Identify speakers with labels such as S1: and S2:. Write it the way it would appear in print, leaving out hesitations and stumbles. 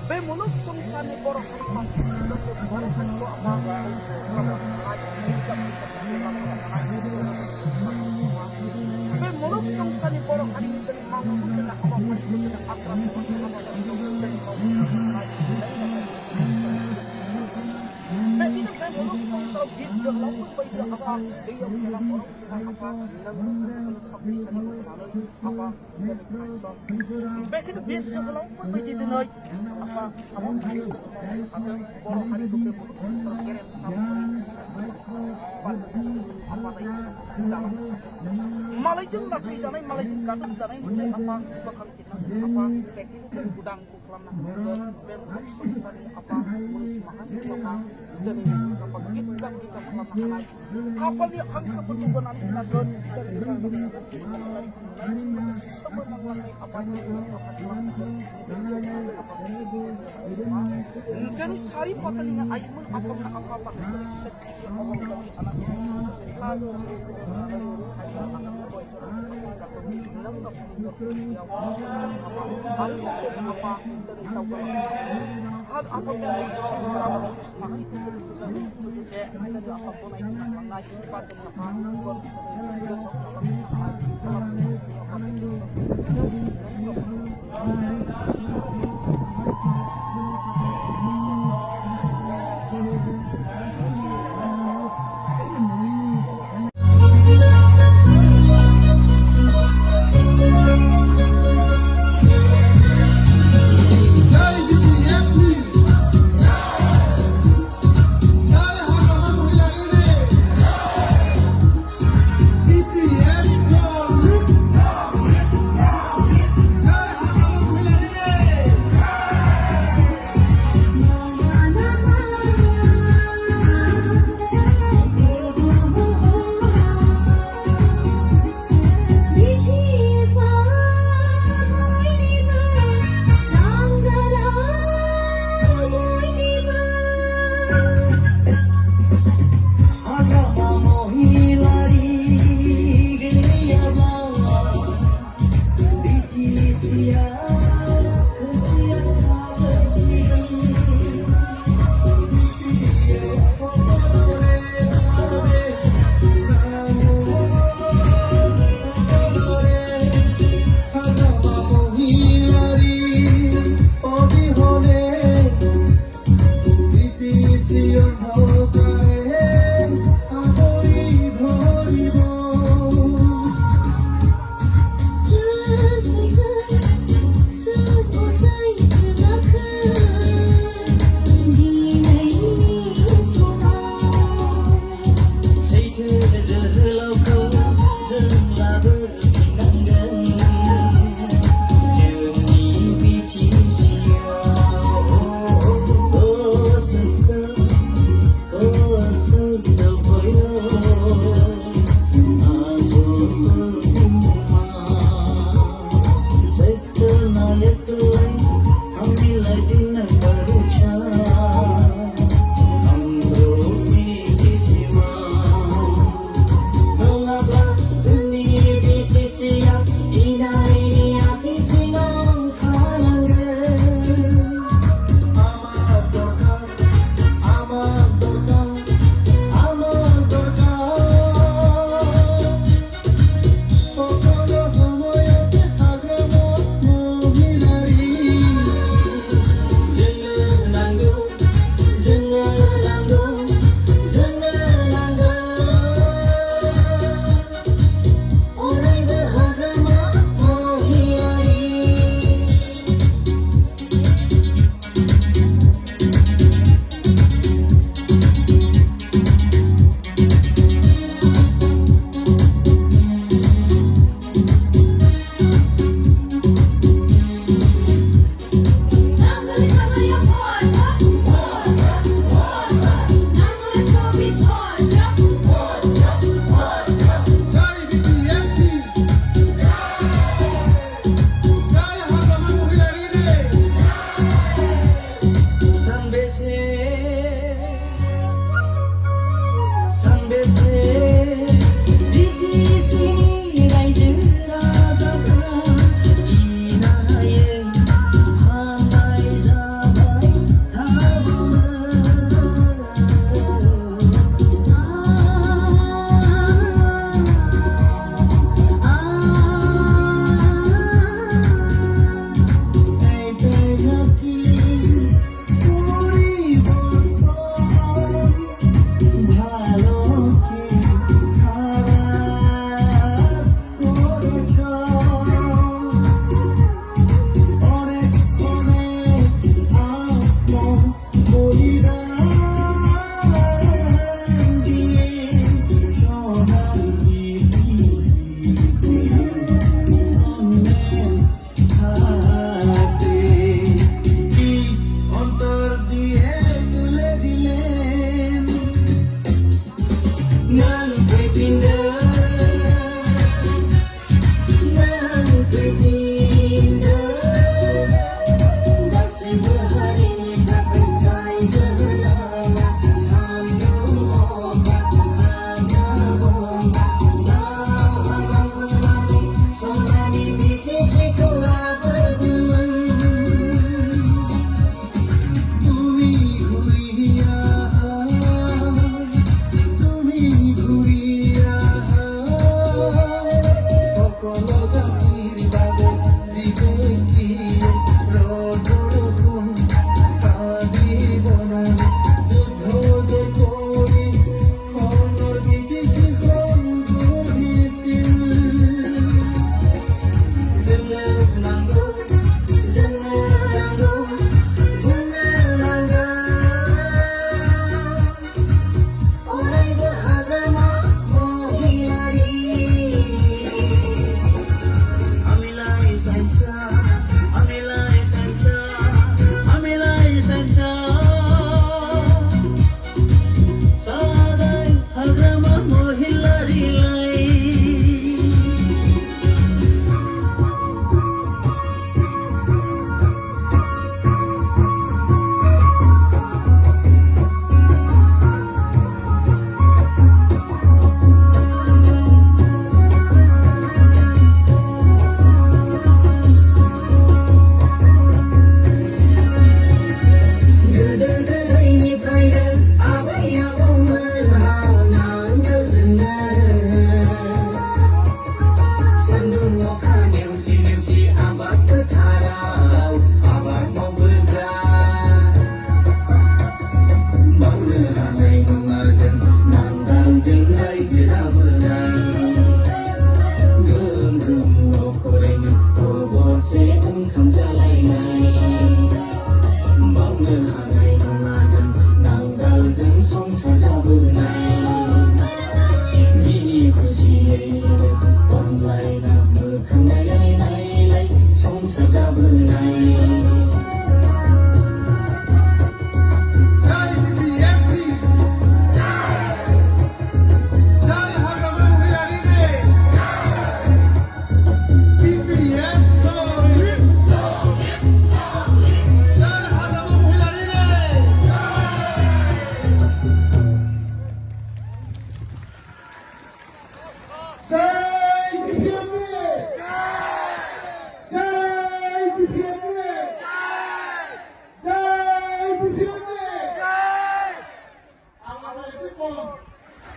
S1: Be mulus sungsani borok hari pasti untuk borok hari ko apa be mulus sungsani borok hari dari mau kena apa hari kena akram be ini be mulus sungsau bid jo lalu bayi apa dia dalam orang apa dan sampai sani apa be kita bid jo lalu bayi di noi apa hari ada borok hari ko be mulus sungsau keren Malaysia masih jangan Malaysia kadang jangan macam apa bakal kita apa kayak itu gudang kukelam nak dan solusi apa mulus mahan apa dan apa kita makan kapal dia kami kebetulan nanti lagon dari semua mengenai apa dan sari patalinya ayam apa dari setiap orang dari anak
S2: Thank you.